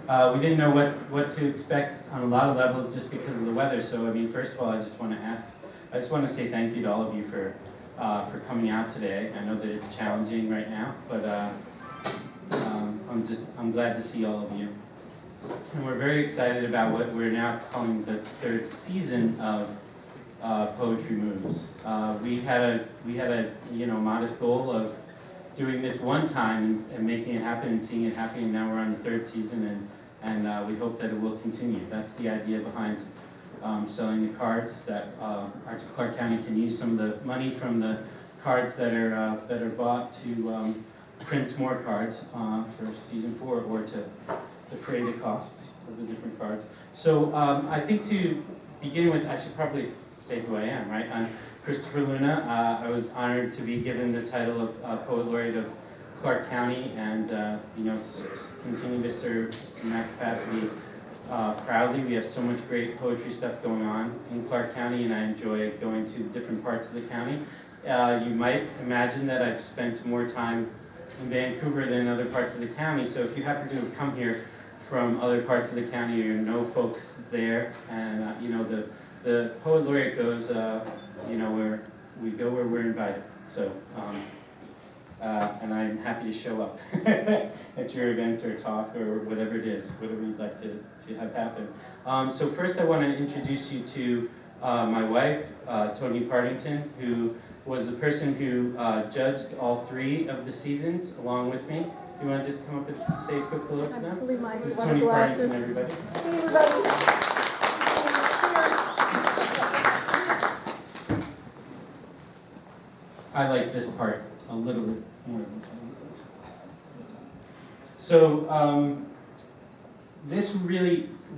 We didn't know what to expect on a lot of levels just because of the weather. So I mean, first of all, I just want to say thank you to all of you for coming out today. I know that it's challenging right now, but I'm glad to see all of you. And we're very excited about what we're now calling the third season of Poetry Moves. We had a modest goal of doing this one time and making it happen and seeing it happen. And now we're on the third season, and we hope that it will continue. That's the idea behind selling the cards, that Arts of Clark County can use some of the money from the cards that are bought to print more cards for season 4, or to defray the costs of the different cards. So I think to begin with, I should probably say who I am, right? I'm Christopher Luna. I was honored to be given the title of Poet Laureate of Clark County, and continue to serve in that capacity proudly. We have so much great poetry stuff going on in Clark County, and I enjoy going to different parts of the county. You might imagine that I've spent more time in Vancouver than other parts of the county, so if you happen to have come here from other parts of the county, or know folks there, and the Poet Laureate goes, where we go where we're invited. So, and I'm happy to show up at your event or talk or whatever it is, whatever you'd like to have happen. So first I want to introduce you to my wife, Tony Partington, who was the person who judged all 3 of the seasons along with me. You want to just come up and say a quick hello to them? This is Tony Partington, everybody. Hey, everybody. I like this part a little bit more than Tony does. So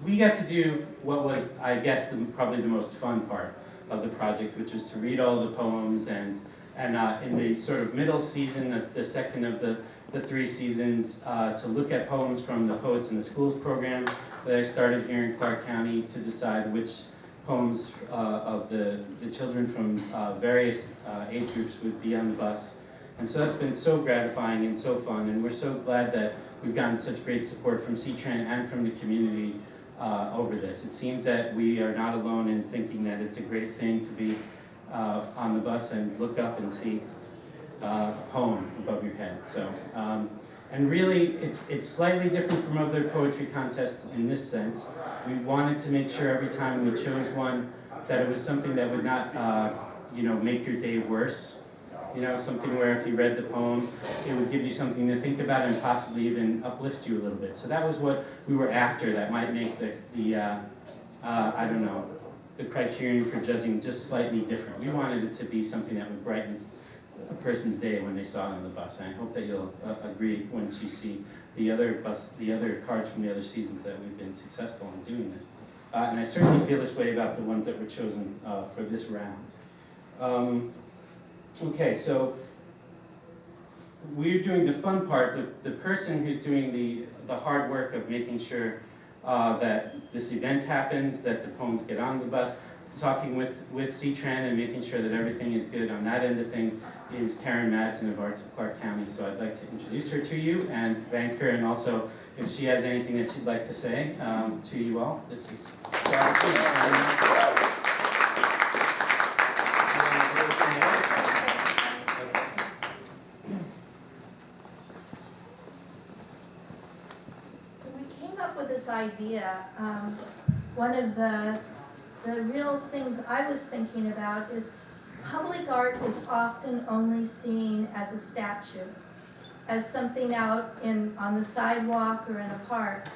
we got to do what was, I guess, probably the most fun part of the project, which was to read all the poems, and in the sort of middle season, the second of the 3 seasons, to look at poems from the Poets in the Schools program that I started here in Clark County, to decide which poems of the children from various age groups would be on the bus. And so that's been so gratifying and so fun, and we're so glad that we've gotten such great support from C-Tran and from the community over this. It seems that we are not alone in thinking that it's a great thing to be on the bus and look up and see a poem above your head. So, and really, it's slightly different from other poetry contests in this sense. We wanted to make sure every time we chose one that it was something that would not, make your day worse. Something where if you read the poem, it would give you something to think about and possibly even uplift you a little bit. So that was what we were after. That might make the criterion for judging just slightly different. We wanted it to be something that would brighten a person's day when they saw it on the bus. And I hope that you'll agree once you see the other cards from the other seasons that we've been successful in doing this. And I certainly feel this way about the ones that were chosen for this round. Okay, so we're doing the fun part. The person who's doing the hard work of making sure that this event happens, that the poems get on the bus, talking with C-Tran and making sure that everything is good on that end of things, is Karen Madsen of Arts of Clark County. So I'd like to introduce her to you and thank her, and also if she has anything that she'd like to say to you all. This is idea. One of the real things I was thinking about is public art is often only seen as a statue, as something out on the sidewalk or in a park.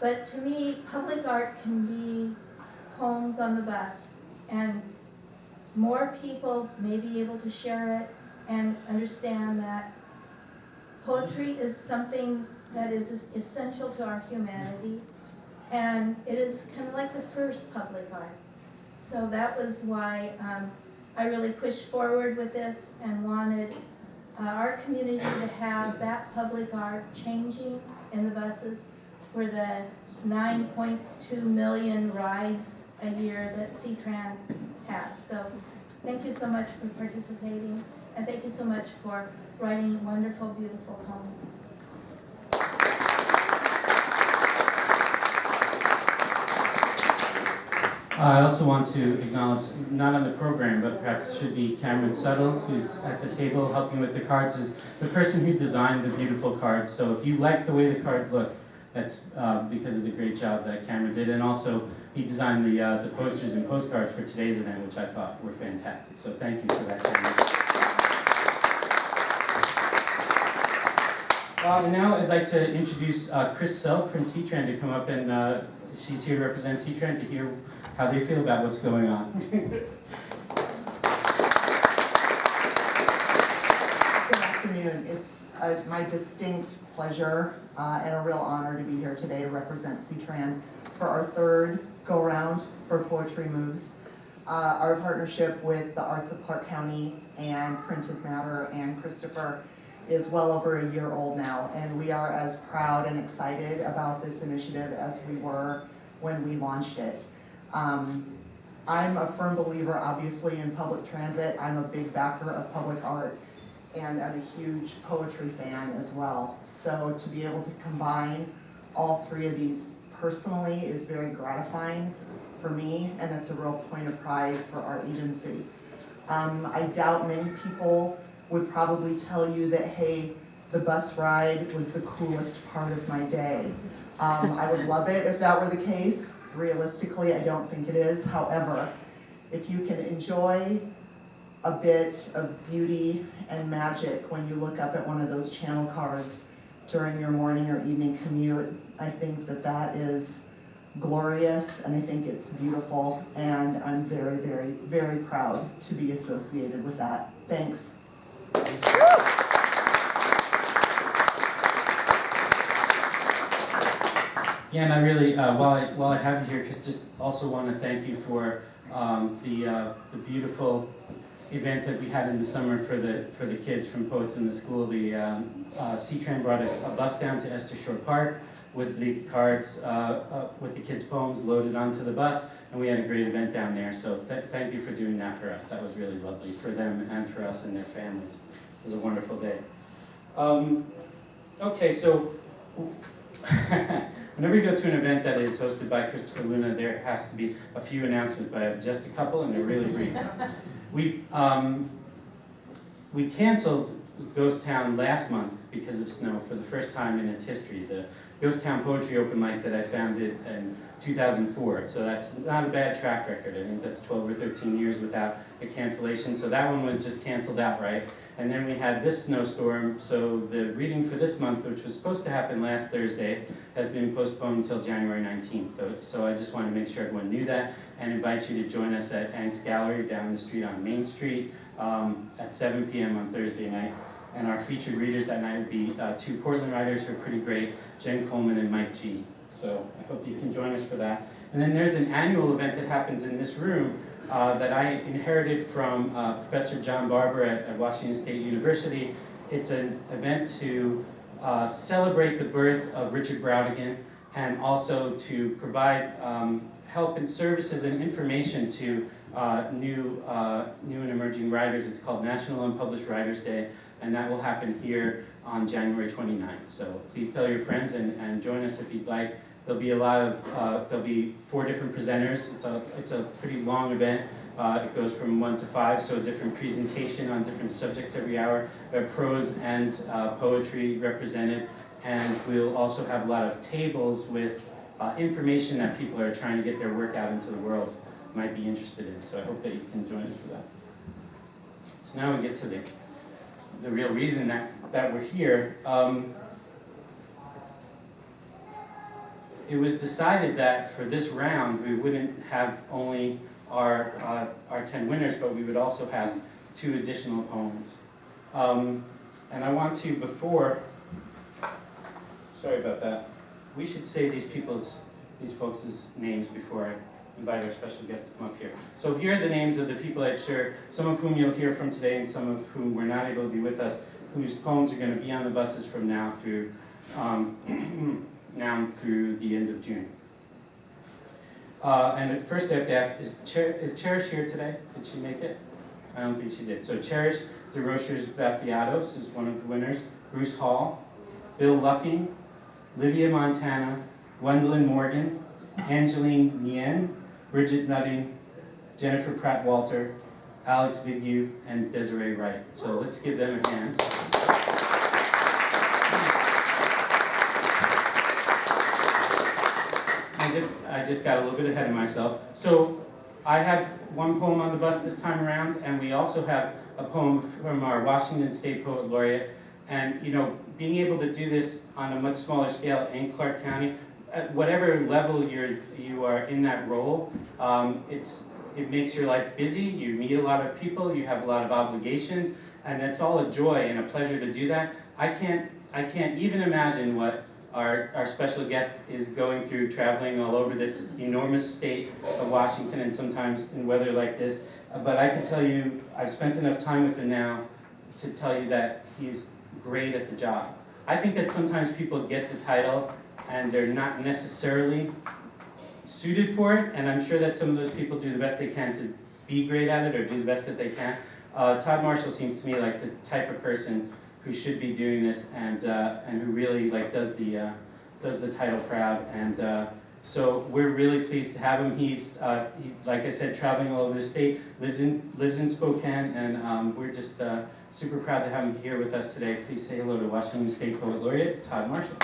But to me, public art can be poems on the bus, and more people may be able to share it and understand that poetry is something that is essential to our humanity, and it is kind of like the first public art. So that was why I really pushed forward with this and wanted our community to have that public art changing in the buses for the 9.2 million rides a year that C-Tran has. So thank you so much for participating, and thank you so much for writing wonderful, beautiful poems. I also want to acknowledge, not on the program, but perhaps should be Cameron Suttles, who's at the table helping with the cards, is the person who designed the beautiful cards. So if you like the way the cards look, that's because of the great job that Cameron did. And also, he designed the posters and postcards for today's event, which I thought were fantastic. So thank you for that, Cameron. And now I'd like to introduce Chris Selk from C-Trend to come up, and she's here to represent C-Trend to hear how they feel about what's going on. Good afternoon. It's my distinct pleasure and a real honor to be here today to represent C-Trend for our third go-round for Poetry Moves. Our partnership with the Arts of Clark County and Printed Matter and Christopher is well over a year old now, and we are as proud and excited about this initiative as we were when we launched it. I'm a firm believer, obviously, in public transit. I'm a big backer of public art, and I'm a huge poetry fan as well. So to be able to combine all three of these personally is very gratifying for me, and it's a real point of pride for our agency. I doubt many people would probably tell you that, hey, the bus ride was the coolest part of my day. I would love it if that were the case. Realistically, I don't think it is. However, if you can enjoy a bit of beauty and magic when you look up at one of those channel cards during your morning or evening commute, I think that that is glorious, and I think it's beautiful, and I'm very, very, very proud to be associated with that. Thanks. Yeah, and I really, while I have you here, just also want to thank you for the beautiful event that we had in the summer for the kids from Poets in the School. The C-Trend brought a bus down to Esther Shore Park with the cards, with the kids' poems loaded onto the bus, and we had a great event down there. So thank you for doing that for us. That was really lovely for them and for us and their families. It was a wonderful day. Okay, so whenever you go to an event that is hosted by Christopher Luna, there has to be a few announcements, but I have just a couple, and they're really brief. We canceled Ghost Town last month because of snow for the first time in its history. The Ghost Town Poetry Open Mic that I founded in 2004. So that's not a bad track record. I think that's 12 or 13 years without a cancellation. So that one was just canceled outright. And then we had this snowstorm, so the reading for this month, which was supposed to happen last Thursday, has been postponed until January 19th. So I just wanted to make sure everyone knew that and invite you to join us at Angst Gallery down the street on Main Street at 7 p.m. on Thursday night. And our featured readers that night would be two Portland writers who are pretty great, Jen Coleman and Mike G. So I hope you can join us for that. And then there's an annual event that happens in this room that I inherited from Professor John Barber at Washington State University. It's an event to celebrate the birth of Richard Brautigan and also to provide help and services and information to new and emerging writers. It's called National Unpublished Writers Day, and that will happen here on January 29th. So please tell your friends and join us if you'd like. There'll be a lot of, there'll be 4 different presenters. It's a pretty long event. It goes from 1 to 5, so a different presentation on different subjects every hour. We have prose and poetry represented, and we'll also have a lot of tables with information that people are trying to get their work out into the world might be interested in. So I hope that you can join us for that. So now we get to the real reason that we're here. It was decided that for this round we wouldn't have only our 10 winners, but we would also have 2 additional poems. And I want to, sorry about that, we should say these folks' names before I invite our special guest to come up here. So here are the names of the people that share, some of whom you'll hear from today and some of whom were not able to be with us, whose poems are going to be on the buses from now through the end of June. And at first I have to ask, is Cherish here today? Did she make it? I don't think she did. So Cherish DeRochers Vafiatos is one of the winners. Bruce Hall, Bill Lucking, Livia Montana, Gwendolyn Morgan, Angeline Nien, Bridget Nutting, Jennifer Pratt-Walter, Alex Vigu, and Desiree Wright. So let's give them a hand. I just got a little bit ahead of myself. So I have one poem on the bus this time around, and we also have a poem from our Washington State Poet Laureate. And you know, being able to do this on a much smaller scale in Clark County, at whatever level you are in that role, it makes your life busy. You meet a lot of people. You have a lot of obligations, and it's all a joy and a pleasure to do that. I can't even imagine what our special guest is going through, traveling all over this enormous state of Washington, and sometimes in weather like this. But I can tell you, I've spent enough time with him now to tell you that he's great at the job. I think that sometimes people get the title and they're not necessarily suited for it, and I'm sure that some of those people do the best they can to be great at it or do the best that they can. Todd Marshall seems to me like the type of person who should be doing this, and who really does the title proud. And so we're really pleased to have him. He's like I said, traveling all over the state, lives in Spokane, and we're just super proud to have him here with us today. Please say hello to Washington State Poet Laureate Todd Marshall.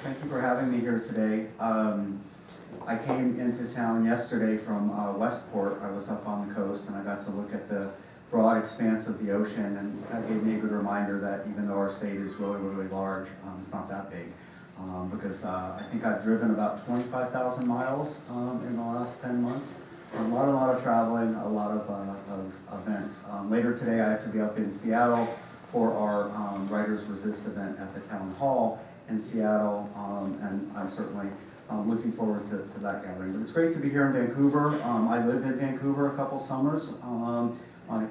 Thank you for having me here today. I came into town yesterday from Westport. I was up on the coast and I got to look at the broad expanse of the ocean, and that gave me a good reminder that even though our state is really, really large, it's not that big. Because I think I've driven about 25,000 miles in the last 10 months. A lot of traveling, a lot of events. Later today I have to be up in Seattle for our Writers Resist event at the town hall in Seattle, and I'm certainly looking forward to that gathering. But it's great to be here in Vancouver. I lived in Vancouver a couple summers.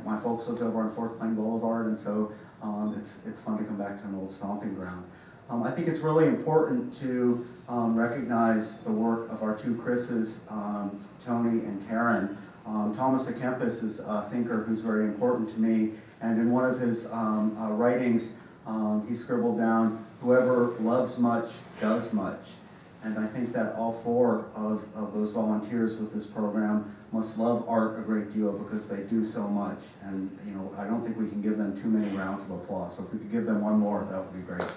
My folks lived over on Fourth Plain Boulevard, and so it's fun to come back to an old stomping ground. I think it's really important to recognize the work of our two Chris's, Tony and Karen. Thomas à Kempis is a thinker who's very important to me, and in one of his writings, he scribbled down, "Whoever loves much does much." And I think that all four of those volunteers with this program must love art a great deal because they do so much. And you know, I don't think we can give them too many rounds of applause. So if we could give them one more, that would be great.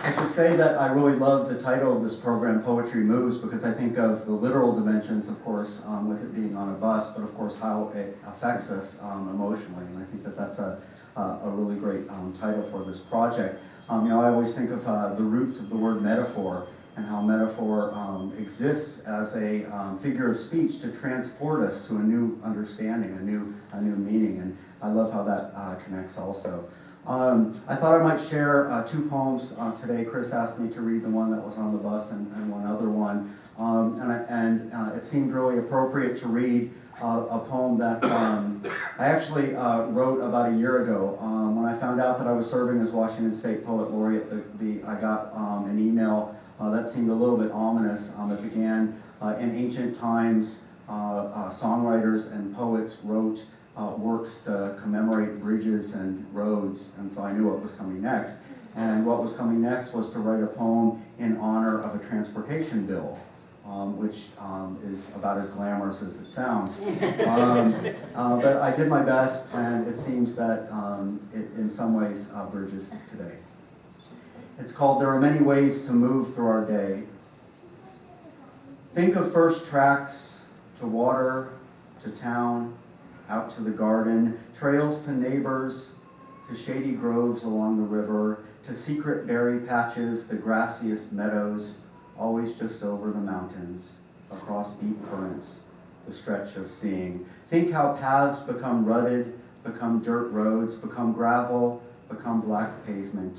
I should say that I really love the title of this program, Poetry Moves, because I think of the literal dimensions, of course, with it being on a bus, but of course how it affects us emotionally. And I think that that's a really great title for this project. You know, I always think of the roots of the word metaphor, and how metaphor exists as a figure of speech to transport us to a new understanding, a new meaning, and I love how that connects also. I thought I might share two poems today. Chris asked me to read the one that was on the bus and one other one, and it seemed really appropriate to read a poem that I actually wrote about a year ago. When I found out that I was serving as Washington State Poet Laureate, I got an email that seemed a little bit ominous. It began in ancient times, songwriters and poets wrote works to commemorate bridges and roads, and so I knew what was coming next. And what was coming next was to write a poem in honor of a transportation bill, which is about as glamorous as it sounds. But I did my best, and it seems that it in some ways bridges today. It's called "There Are Many Ways to Move Through Our Day." Think of first tracks to water, to town, out to the garden, trails to neighbors, to shady groves along the river, to secret berry patches, the grassiest meadows, always just over the mountains, across deep currents, the stretch of seeing. Think how paths become rutted, become dirt roads, become gravel, become black pavement.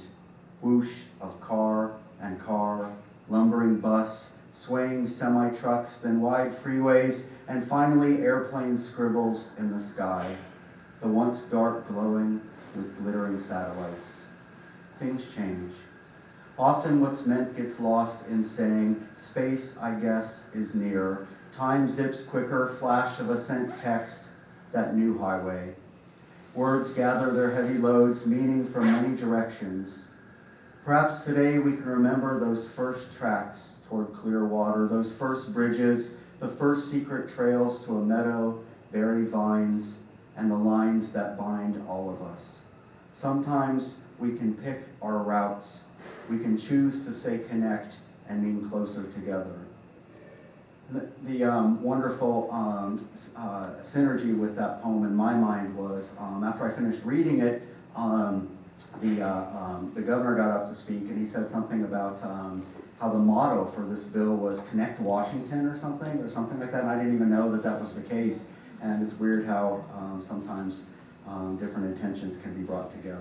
Whoosh of car and car, lumbering bus, swaying semi-trucks, then wide freeways, and finally airplane scribbles in the sky, the once dark glowing with glittering satellites. Things change. Often what's meant gets lost in saying, space, I guess, is near. Time zips quicker, flash of a sent text, that new highway. Words gather their heavy loads, meaning from many directions. Perhaps today we can remember those first tracks toward clear water, those first bridges, the first secret trails to a meadow, berry vines, and the lines that bind all of us. Sometimes we can pick our routes. We can choose to say connect and mean closer together. The wonderful synergy with that poem in my mind was after I finished reading it, the governor got up to speak and he said something about how the motto for this bill was Connect Washington or something like that, and I didn't even know that that was the case. And it's weird how sometimes different intentions can be brought together.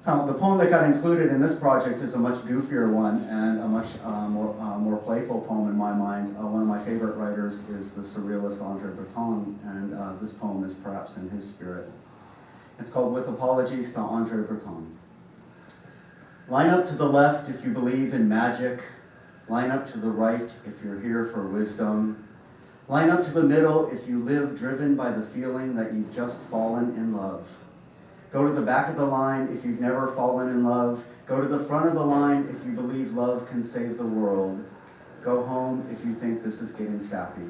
The poem that got included in this project is a much goofier one and a much more playful poem in my mind. One of my favorite writers is the surrealist Andre Breton, and this poem is perhaps in his spirit. It's called With Apologies to Andre Breton. Line up to the left if you believe in magic. Line up to the right if you're here for wisdom. Line up to the middle if you live driven by the feeling that you've just fallen in love. Go to the back of the line if you've never fallen in love. Go to the front of the line if you believe love can save the world. Go home if you think this is getting sappy.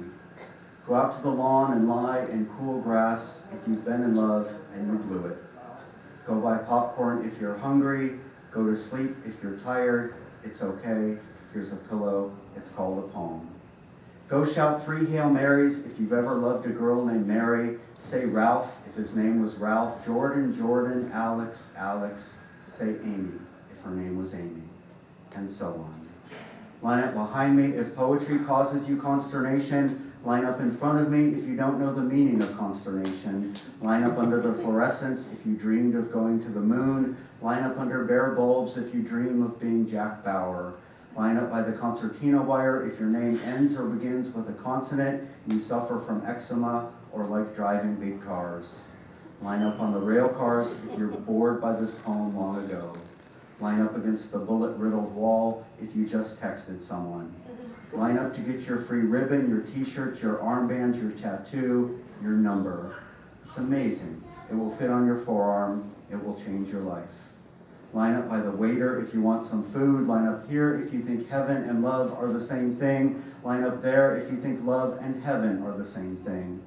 Go out to the lawn and lie in cool grass if you've been in love and you blew it. Go buy popcorn if you're hungry. Go to sleep if you're tired. It's okay. Here's a pillow. It's called a poem. Go shout 3 Hail Marys if you've ever loved a girl named Mary. Say Ralph if his name was Ralph. Jordan, Jordan, Alex, Alex. Say Amy if her name was Amy. And so on. Line up behind me if poetry causes you consternation. Line up in front of me if you don't know the meaning of consternation. Line up under the fluorescence if you dreamed of going to the moon. Line up under bare bulbs if you dream of being Jack Bauer. Line up by the concertina wire if your name ends or begins with a consonant and you suffer from eczema or like driving big cars. Line up on the rail cars if you're bored by this poem long ago. Line up against the bullet-riddled wall if you just texted someone. Line up to get your free ribbon, your t-shirt, your armband, your tattoo, your number. It's amazing. It will fit on your forearm. It will change your life. Line up by the waiter if you want some food. Line up here if you think heaven and love are the same thing. Line up there if you think love and heaven are the same thing.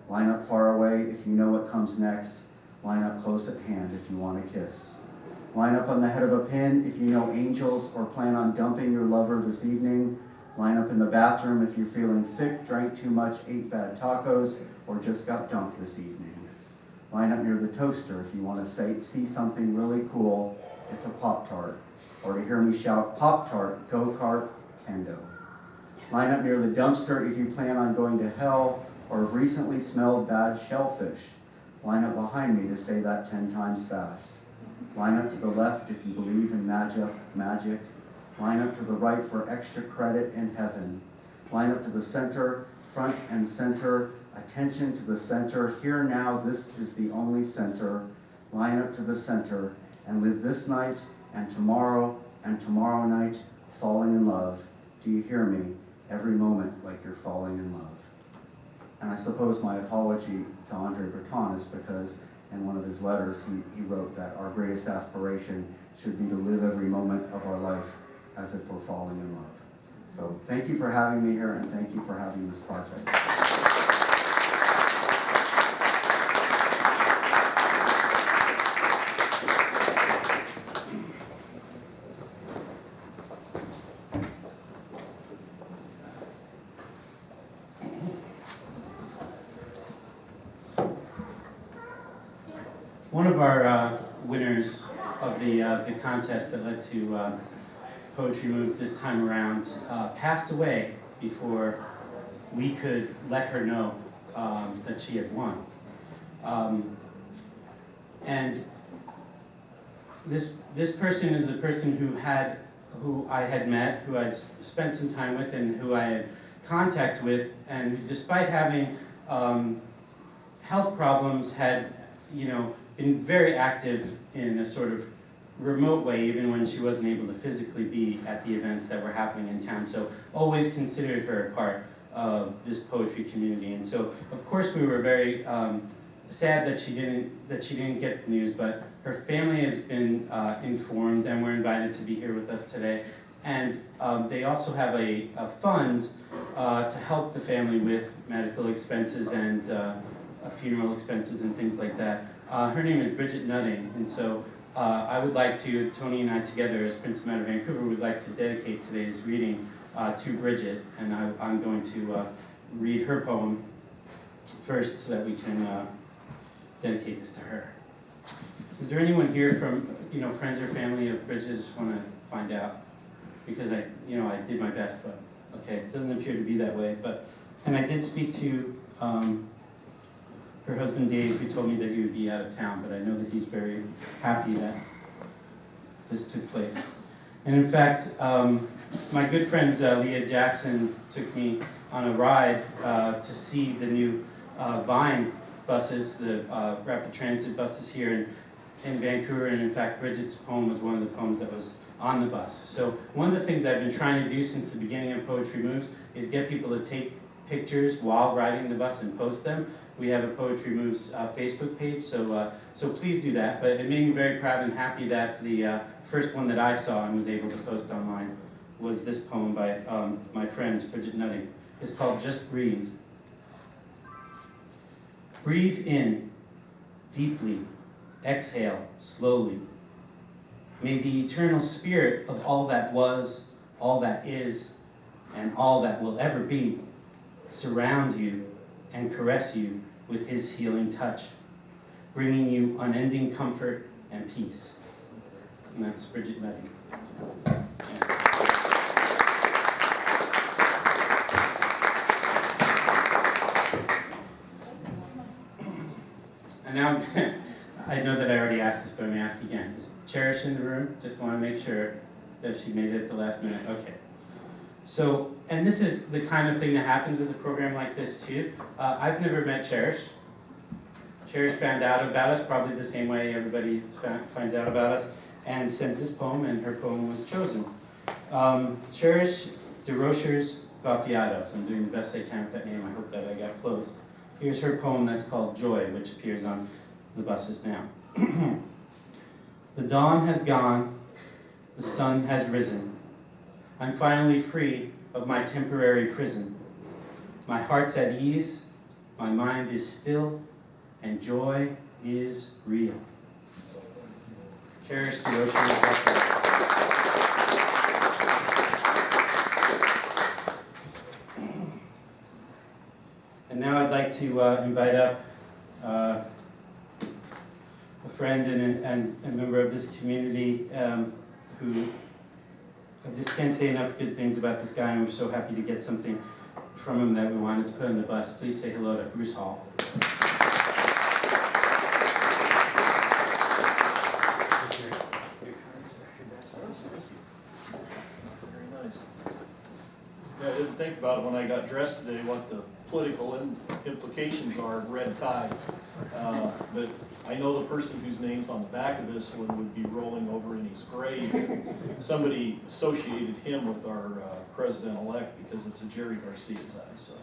Line up far away if you know what comes next. Line up close at hand if you want a kiss. Line up on the head of a pin if you know angels or plan on dumping your lover this evening. Line up in the bathroom if you're feeling sick, drank too much, ate bad tacos, or just got dumped this evening. Line up near the toaster if you want to see something really cool. It's a Pop-Tart. Or to hear me shout, Pop-Tart, go-kart, kendo. Line up near the dumpster if you plan on going to hell or have recently smelled bad shellfish. Line up behind me to say that 10 times fast. Line up to the left if you believe in magic. Line up to the right for extra credit in heaven. Line up to the center, front and center. Attention to the center. Here now, this is the only center. Line up to the center and live this night and tomorrow night falling in love. Do you hear me? Every moment like you're falling in love. And I suppose my apology to Andre Breton is because in one of his letters he wrote that our greatest aspiration should be to live every moment of our life as if we're falling in love. So thank you for having me here and thank you for having this project. One of our winners of the contest that led to Poetry Moves this time around passed away before we could let her know that she had won. And this person is a person who I had met, who I'd spent some time with, and who I had contact with, and who, despite having health problems, had been very active in a sort of remote way, even when she wasn't able to physically be at the events that were happening in town. So always considered her a part of this poetry community. And so, of course, we were very sad that she didn't get the news, but her family has been informed, and we're invited to be here with us today. And they also have a fund to help the family with medical expenses and funeral expenses and things like that. Her name is Bridget Nutting, and so I would like to, Tony and I together as Prince Matt of Vancouver, would like to dedicate today's reading to Bridget, and I'm going to read her poem first so that we can dedicate this to her. Is there anyone here from, friends or family of Bridget? I just want to find out, because I did my best, but okay, it doesn't appear to be that way. And I did speak to her husband Dave, who told me that he would be out of town, but I know that he's very happy that this took place. And in fact, my good friend Leah Jackson took me on a ride to see the new Vine buses, the rapid transit buses here in Vancouver, and in fact Bridget's poem was one of the poems that was on the bus. So one of the things I've been trying to do since the beginning of Poetry Moves is get people to take pictures while riding the bus and post them. We have a Poetry Moves Facebook page, so please do that. But it made me very proud and happy that the first one that I saw and was able to post online was this poem by my friend Bridget Nutting. It's called Just Breathe. Breathe in deeply, exhale slowly. May the eternal spirit of all that was, all that is, and all that will ever be surround you and caress you with his healing touch, bringing you unending comfort and peace. And that's Bridget Nutting. And now, I know that I already asked this, but I'm going to ask again. Is Cherish in the room? Just want to make sure that she made it at the last minute. Okay. So, and this is the kind of thing that happens with a program like this too. I've never met Cherish. Cherish found out about us probably the same way everybody finds out about us, and sent this poem, and her poem was chosen. Cherish DeRochers Bafiados. I'm doing the best I can with that name. I hope that I got close. Here's her poem that's called Joy, which appears on the buses now. The dawn has gone, the sun has risen. I'm finally free of my temporary prison. My heart's at ease, my mind is still, and joy is real. Cherish DeRochers. And now I'd like to invite up a friend and a member of this community who I just can't say enough good things about this guy, and we're so happy to get something from him that we wanted to put on the bus. Please say hello to Bruce Hall. Very nice. Yeah, I didn't think about it when I got dressed today, what the political implications are of red ties. But I know the person whose name's on the back of this one would be rolling over in his grave. Somebody associated him with our president-elect because it's a Jerry Garcia tie. So.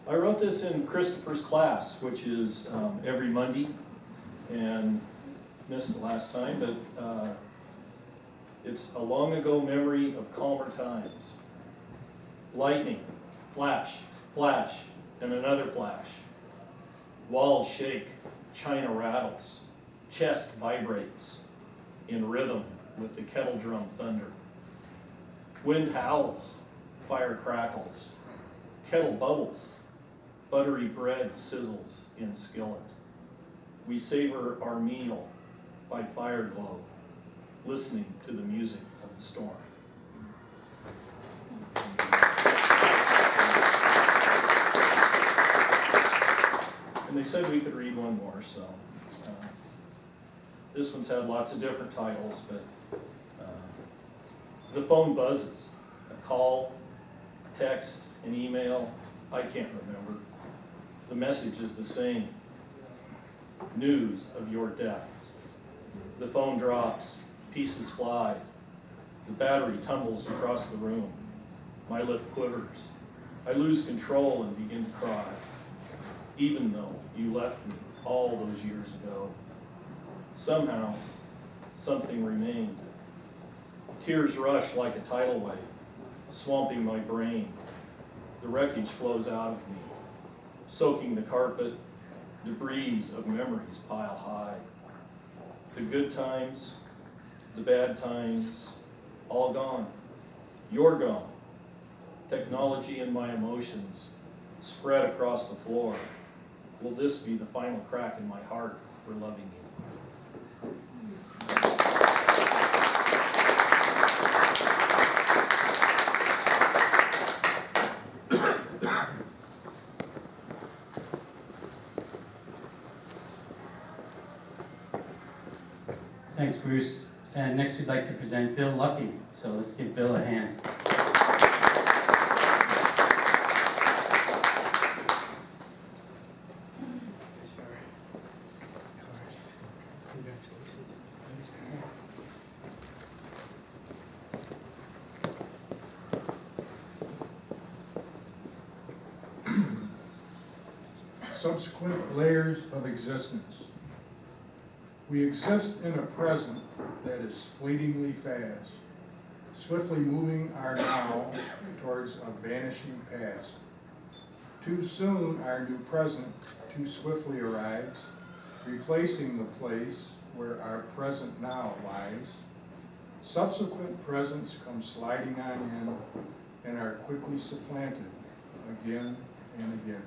I wrote this in Christopher's class, which is every Monday, and missed it last time, but it's a long ago memory of calmer times. Lightning, flash, flash, and another flash. Walls shake, china rattles, chest vibrates in rhythm with the kettle drum thunder. Wind howls, fire crackles, kettle bubbles, buttery bread sizzles in skillet. We savor our meal by fire glow, listening to the music of the storm. And they said we could read one more, so this one's had lots of different titles, but the phone buzzes. A call, a text, an email, I can't remember. The message is the same. news of your death. The phone drops, pieces fly, the battery tumbles across the room. My lip quivers. I lose control and begin to cry, even though you left me all those years ago. Somehow, something remained. Tears rush like a tidal wave, swamping my brain. The wreckage flows out of me, soaking the carpet. Debris of memories pile high. The good times, the bad times, all gone. You're gone. Technology and my emotions spread across the floor. Will this be the final crack in my heart for loving you? Thanks, Bruce. And next we'd like to present Bill Lucky. So let's give Bill a hand. Subsequent layers of existence. We exist in a present that is fleetingly fast, swiftly moving our now towards a vanishing past. Too soon our new present too swiftly arrives, replacing the place where our present now lies. Subsequent presents come sliding on in and are quickly supplanted again and again.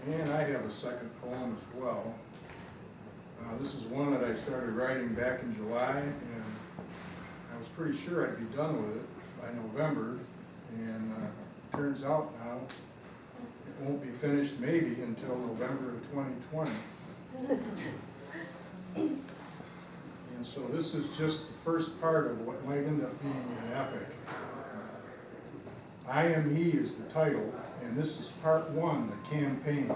And I have a second poem as well. This is one that I started writing back in July, and I was pretty sure I'd be done with it by November, and turns out now it won't be finished maybe until November of 2020. And so this is just the first part of what might end up being an epic. I Am He is the title, and this is part one, the campaign.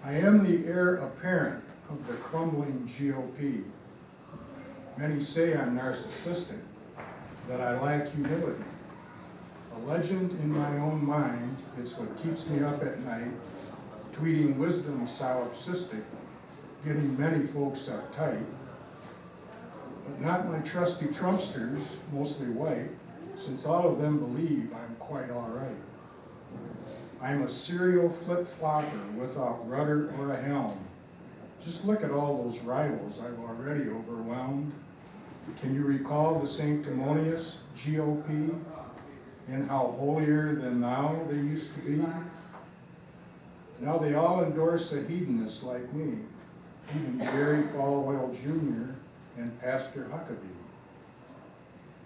I am the heir apparent of the crumbling GOP. Many say I'm narcissistic, that I lack humility. A legend in my own mind, it's what keeps me up at night, tweeting wisdom solipsistic, getting many folks uptight. But not my trusty Trumpsters, mostly white, since all of them believe I'm quite all right. I'm a serial flip-flopper without rudder or a helm. Just look at all those rivals I've already overwhelmed. Can you recall the sanctimonious GOP and how holier than thou they used to be? Now they all endorse a hedonist like me, even Jerry Falwell Jr. and Pastor Huckabee.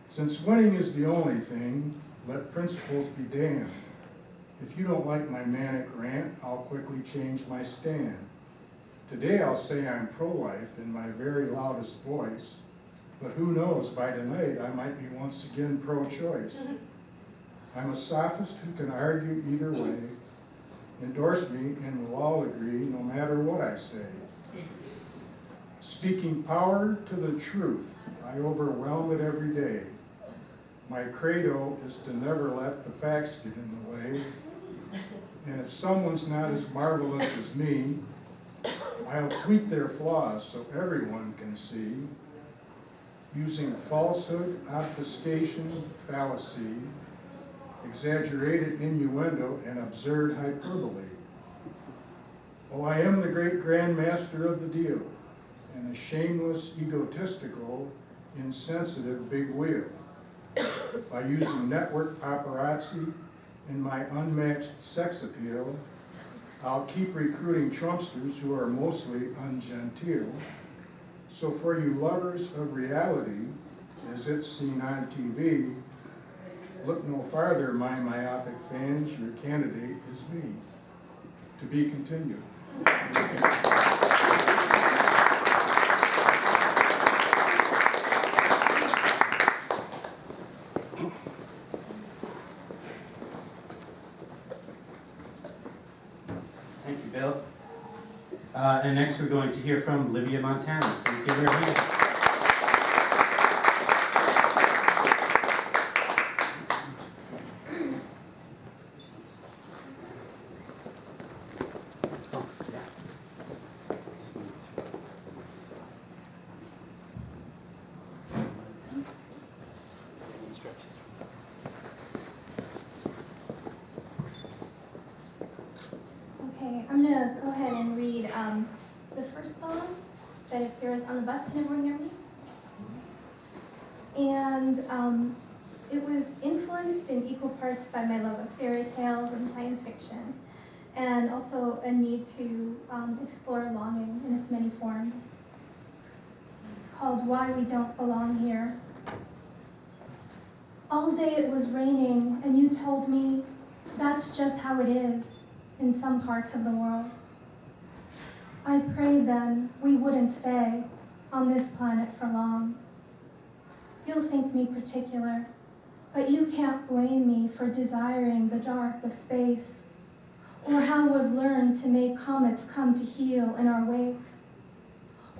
Since winning is the only thing, let principles be damned. If you don't like my manic rant, I'll quickly change my stand. Today I'll say I'm pro-life in my very loudest voice, but who knows, by tonight I might be once again pro-choice. I'm a sophist who can argue either way. Endorse me and we'll all agree no matter what I say. Speaking power to the truth, I overwhelm it every day. My credo is to never let the facts get in the way. And if someone's not as marvelous as me, I'll tweet their flaws so everyone can see. Using falsehood, obfuscation, fallacy, exaggerated innuendo, and absurd hyperbole. Oh, I am the great grandmaster of the deal, and a shameless, egotistical, insensitive big wheel. By using network paparazzi and my unmatched sex appeal, I'll keep recruiting Trumpsters who are mostly ungenteel. So for you lovers of reality, as it's seen on TV, look no farther, my myopic fans, your candidate is me. To be continued. Thank you, Bill. And next we're going to hear from Livia Montana. Please give her a hand. Okay, I'm gonna go ahead and read the first poem that appears on the bus. Can everyone hear me? And it was influenced in equal parts by my love of fairy tales and science fiction, and also a need to explore longing in its many forms. It's called Why We Don't Belong Here. All day it was raining, and you told me that's just how it is in some parts of the world. I prayed then we wouldn't stay on this planet for long. You'll think me particular, but you can't blame me for desiring the dark of space, or how we've learned to make comets come to heel in our wake,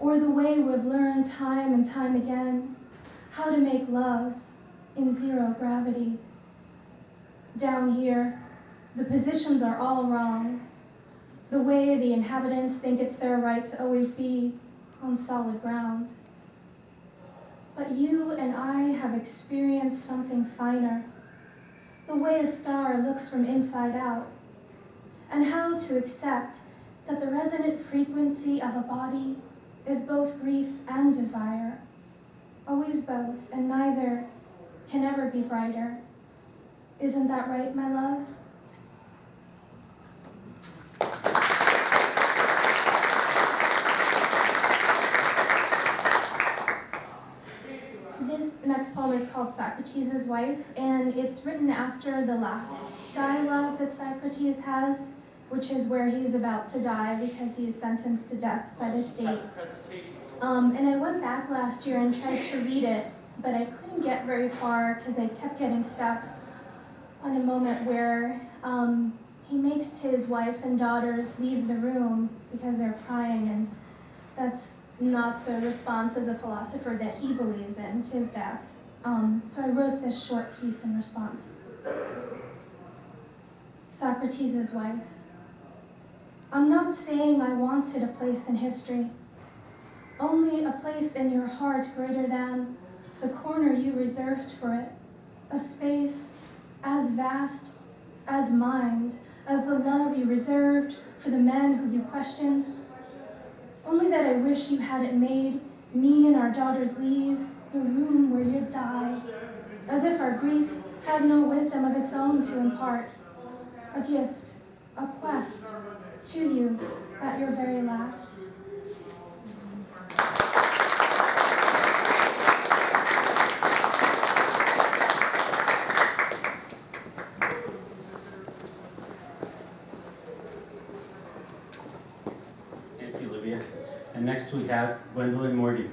or the way we've learned time and time again how to make love in zero gravity. Down here, the positions are all wrong. The way the inhabitants think it's their right to always be on solid ground. But you and I have experienced something finer, the way a star looks from inside out, and how to accept that the resonant frequency of a body is both grief and desire, always both, and neither can ever be brighter. Isn't that right, my love? This next poem is called Socrates' Wife, and it's written after the last dialogue that Socrates has, which is where he's about to die because he is sentenced to death by the state. And I went back last year and tried to read it, but I couldn't get very far because I kept getting stuck on a moment where he makes his wife and daughters leave the room because they're crying, and that's not the response as a philosopher that he believes in to his death. So I wrote this short piece in response. Socrates' Wife. I'm not saying I wanted a place in history, only a place in your heart greater than the corner you reserved for it, a space as vast, as mind, as the love you reserved for the men who you questioned. Only that I wish you hadn't made me and our daughters leave the room where you'd die, as if our grief had no wisdom of its own to impart. A gift, a quest to you at your very last. Thank you, Olivia. And next we have Gwendolyn Morgan.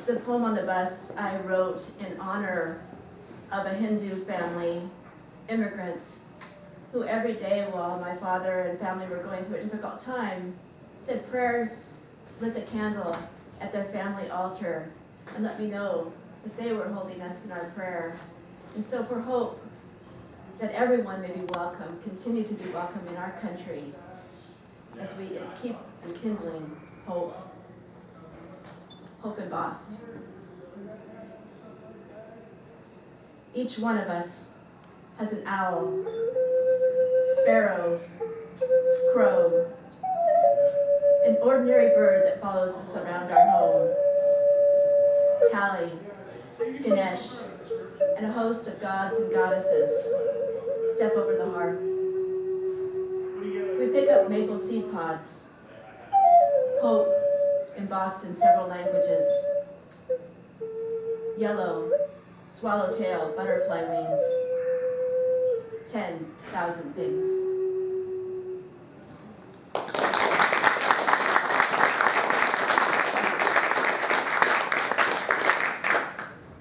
The poem on the bus I wrote in honor of a Hindu family, immigrants, who every day while my father and family were going through a difficult time, said prayers, lit the candle at their family altar, and let me know that they were holding us in our prayer. And so for hope that everyone may be welcome, continue to be welcome in our country as we keep enkindling hope. Hope embossed. Each one of us has an owl, sparrow, crow, an ordinary bird that follows us around our home, Kali, Ganesh, and a host of gods and goddesses step over the hearth. We pick up maple seed pods, hope embossed in several languages, yellow, swallowtail, butterfly wings, 10,000 things.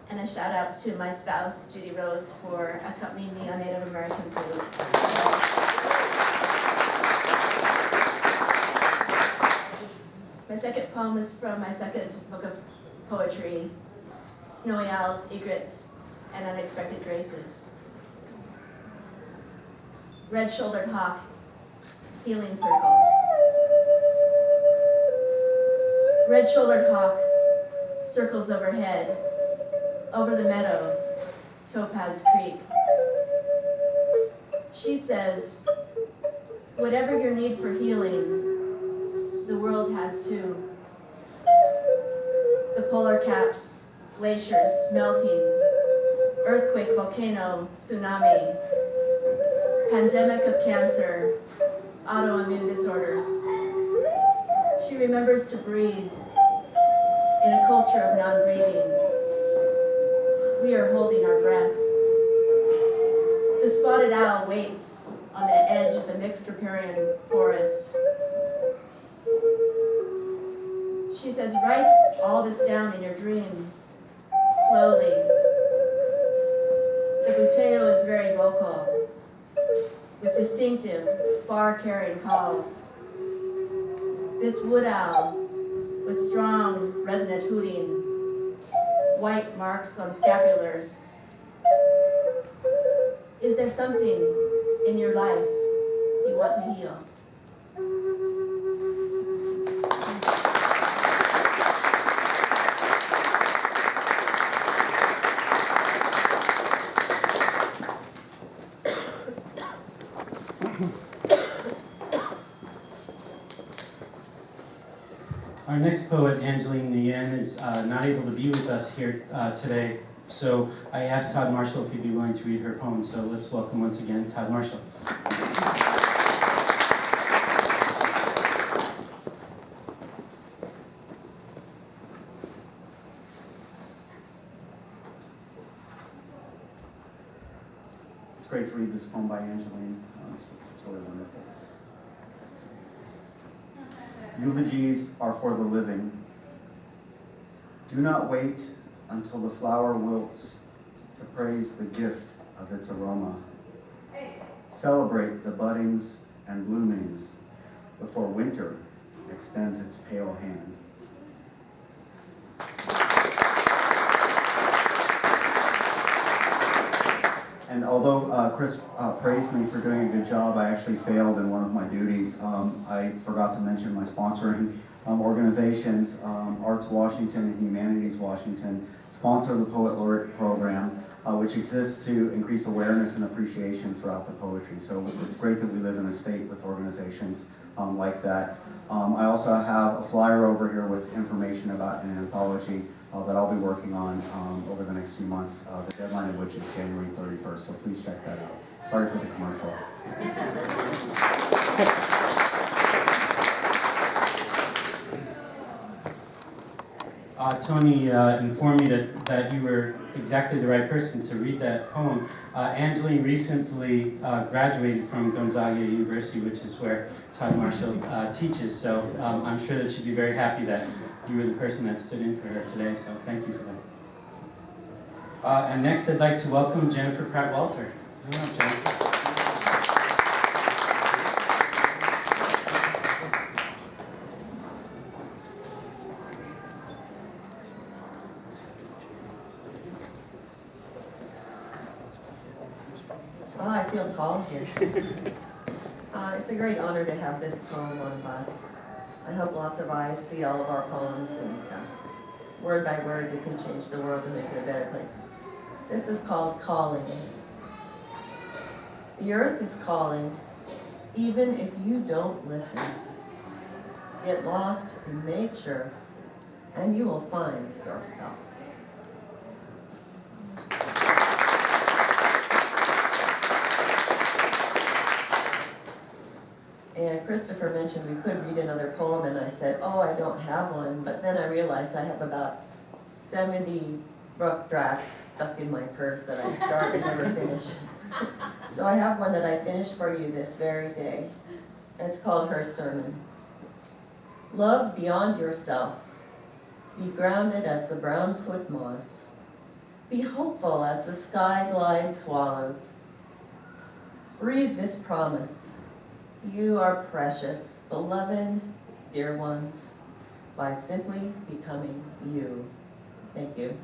And a shout out to my spouse, Judy Rose, for accompanying me on Native American food. My second poem is from my second book of poetry, Snowy Owls, Egrets, and Unexpected Graces. Red-shouldered hawk, healing circles. Red-shouldered hawk, circles overhead, over the meadow, Topaz Creek. She says, whatever your need for healing, the world has too. The polar caps, glaciers melting, earthquake, volcano, tsunami, pandemic of cancer, autoimmune disorders. She remembers to breathe in a culture of non-breathing. We are holding our breath. The spotted owl waits on the edge of the mixed riparian forest. She says, write all this down in your dreams, slowly. The buteo is very vocal, with distinctive, far-carrying calls. This wood owl, with strong, resonant hooting, white marks on scapulars. Is there something in your life you want to heal? Our next poet, Angeline Nguyen, is not able to be with us here today, so I asked Todd Marshall if he'd be willing to read her poem. So let's welcome once again Todd Marshall. It's great to read this poem by Angeline. It's really wonderful. Eulogies are for the living. Do not wait until the flower wilts to praise the gift of its aroma. Celebrate the buddings and bloomings before winter extends its pale hand. And although Chris praised me for doing a good job, I actually failed in one of my duties. I forgot to mention my sponsoring organizations. Arts Washington and Humanities Washington sponsor the Poet Laureate Program, which exists to increase awareness and appreciation throughout the poetry. So it's great that we live in a state with organizations like that. I also have a flyer over here with information about an anthology that I'll be working on over the next few months, the deadline of which is January 31st, so please check that out. Sorry for the commercial. Tony informed me that you were exactly the right person to read that poem. Angeline recently graduated from Gonzaga University, which is where Todd Marshall teaches, so I'm sure that she'd be very happy that you were the person that stood in for her today, so thank you for that. And next I'd like to welcome Jennifer Pratt-Walter. Come on, Jennifer. Oh, I feel tall here. It's a great honor to have this poem on bus. I hope lots of eyes see all of our poems, and word by word we can change the world and make it a better place. This is called Calling. The earth is calling, even if you don't listen. Get lost in nature, and you will find yourself. And Christopher mentioned we could read another poem, and I said, oh, I don't have one, but then I realized I have about 70 rough drafts stuck in my purse that I start and never finish. So I have one that I finished for you this very day. It's called Her Sermon. Love beyond yourself. Be grounded as the brown foot moss. Be hopeful as the sky glide swallows. Read this promise. You are precious, beloved, dear ones, by simply becoming you. Thank you.